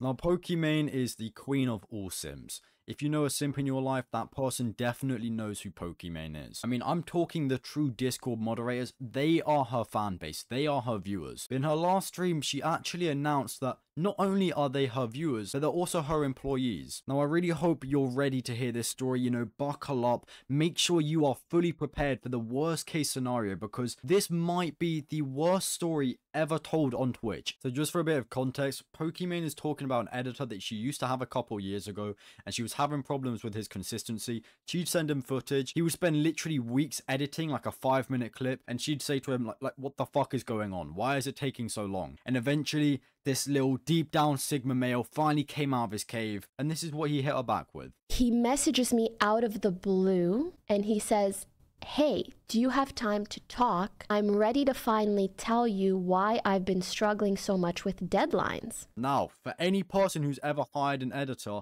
Now, Pokimane is the queen of all sims. If you know a simp in your life, that person definitely knows who Pokimane is. I mean, I'm talking the true Discord moderators. They are her fan base. They are her viewers. In her last stream, she actually announced that not only are they her viewers, but they're also her employees. Now, I really hope you're ready to hear this story. You know, buckle up. Make sure you are fully prepared for the worst case scenario, because this might be the worst story ever told on Twitch. So just for a bit of context, Pokimane is talking about an editor that she used to have a couple years ago, and she was having problems with his consistency. She'd send him footage. He would spend literally weeks editing like a 5-minute clip, and she'd say to him like, what the fuck is going on? Why is it taking so long? And eventually, this little deep down Sigma male finally came out of his cave, and this is what he hit her back with. He messages me out of the blue, and he says, "Hey, do you have time to talk? I'm ready to finally tell you why I've been struggling so much with deadlines." Now, for any person who's ever hired an editor,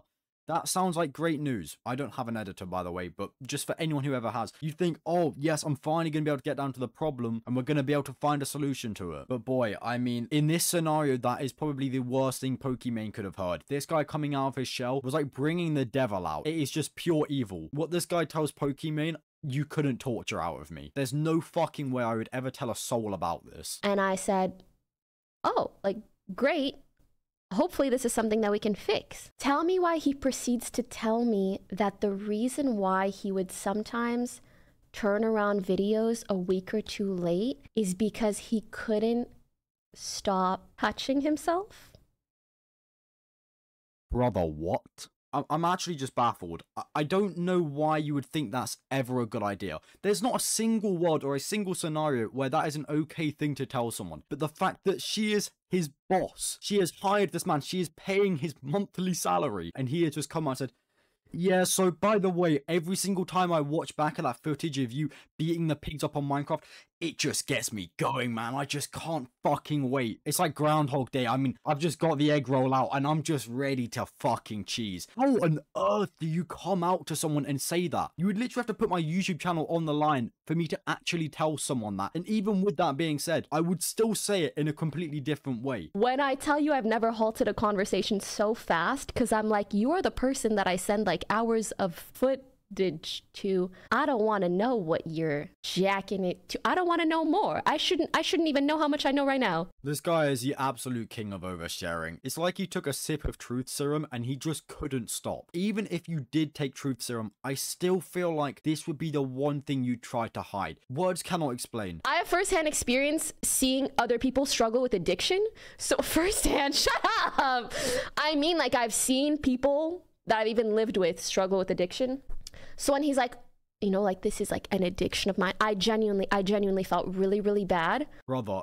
that sounds like great news. I don't have an editor, by the way, but just for anyone who ever has, you think, oh, yes, I'm finally going to be able to get down to the problem and we're going to be able to find a solution to it. But boy, I mean, in this scenario, that is probably the worst thing Pokimane could have heard. This guy coming out of his shell was like bringing the devil out. It is just pure evil. What this guy tells Pokimane, you couldn't torture out of me. There's no fucking way I would ever tell a soul about this. And I said, oh, like, great. Hopefully this is something that we can fix. Tell me why he proceeds to tell me that the reason why he would sometimes turn around videos a week or two late is because he couldn't stop touching himself. Brother, what? I'm actually just baffled. I don't know why you would think that's ever a good idea. There's not a single word or a single scenario where that is an okay thing to tell someone. But the fact that she is his boss, she has hired this man, she is paying his monthly salary, and he has just come out and said, yeah, so by the way, every single time I watch back at that footage of you beating the pigs up on Minecraft, it just gets me going, man. I just can't fucking wait. It's like Groundhog Day. I mean, I've just got the egg roll out and I'm just ready to fucking cheese. How on earth do you come out to someone and say that? You would literally have to put my YouTube channel on the line for me to actually tell someone that. And even with that being said, I would still say it in a completely different way. When I tell you I've never halted a conversation so fast, because I'm like, you are the person that I send like hours of footage to. I don't want to know what you're jacking it to. I don't want to know more. I shouldn't even know how much I know right now. This guy is the absolute king of oversharing. It's like he took a sip of truth serum and he just couldn't stop. Even if you did take truth serum, I still feel like this would be the one thing you try to hide. Words cannot explain. I have firsthand experience seeing other people struggle with addiction. So firsthand, shut up. I mean, like, I've seen people that I've even lived with struggle with addiction. So when he's like, you know, like, this is like an addiction of mine, I genuinely felt really, really bad. Brother,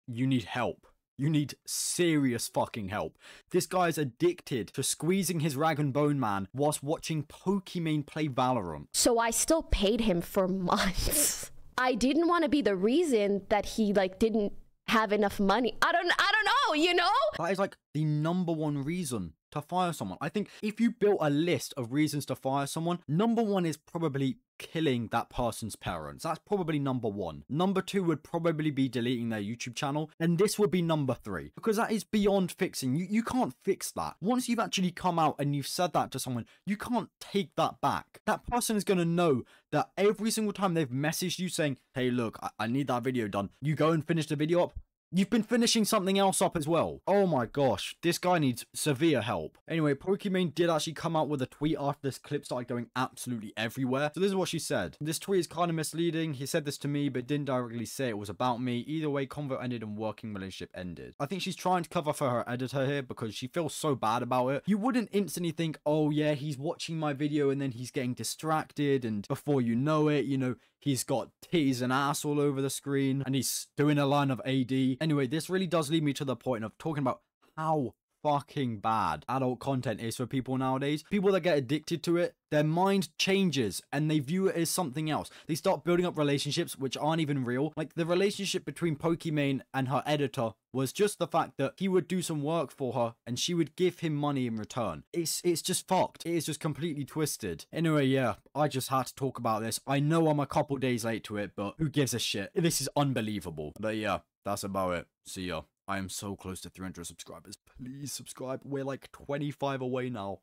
you need help. You need serious fucking help. This guy is addicted to squeezing his rag and bone man whilst watching Pokimane play Valorant. So I still paid him for months. I didn't want to be the reason that he like didn't have enough money. I don't know, you know? That is like the #1 reason to fire someone. I think if you built a list of reasons to fire someone, #1 is probably killing that person's parents. That's probably #1. #2 would probably be deleting their YouTube channel. And this would be #3. Because that is beyond fixing. You can't fix that. Once you've actually come out and you've said that to someone, you can't take that back. That person is going to know that every single time they've messaged you saying, hey, look, I need that video done. You go and finish the video up. You've been finishing something else up as well. Oh my gosh, this guy needs severe help. Anyway, Pokimane did actually come out with a tweet after this clip started going absolutely everywhere. So this is what she said. This tweet is kind of misleading. He said this to me, but didn't directly say it was about me. Either way, convo ended and working relationship ended. I think she's trying to cover for her editor here because she feels so bad about it. You wouldn't instantly think, oh yeah, he's watching my video and then he's getting distracted. And before you know it, you know, he's got titties and ass all over the screen and he's doing a line of AD. Anyway, this really does lead me to the point of talking about how fucking bad adult content is for people nowadays. People that get addicted to it, their mind changes and they view it as something else. They start building up relationships which aren't even real. Like the relationship between Pokimane and her editor was just the fact that he would do some work for her and she would give him money in return. It's just fucked. It is just completely twisted. Anyway, yeah, I just had to talk about this. I know I'm a couple days late to it, but who gives a shit? This is unbelievable. But yeah, that's about it. See ya. I am so close to 300 subscribers. Please subscribe. We're like 25 away now.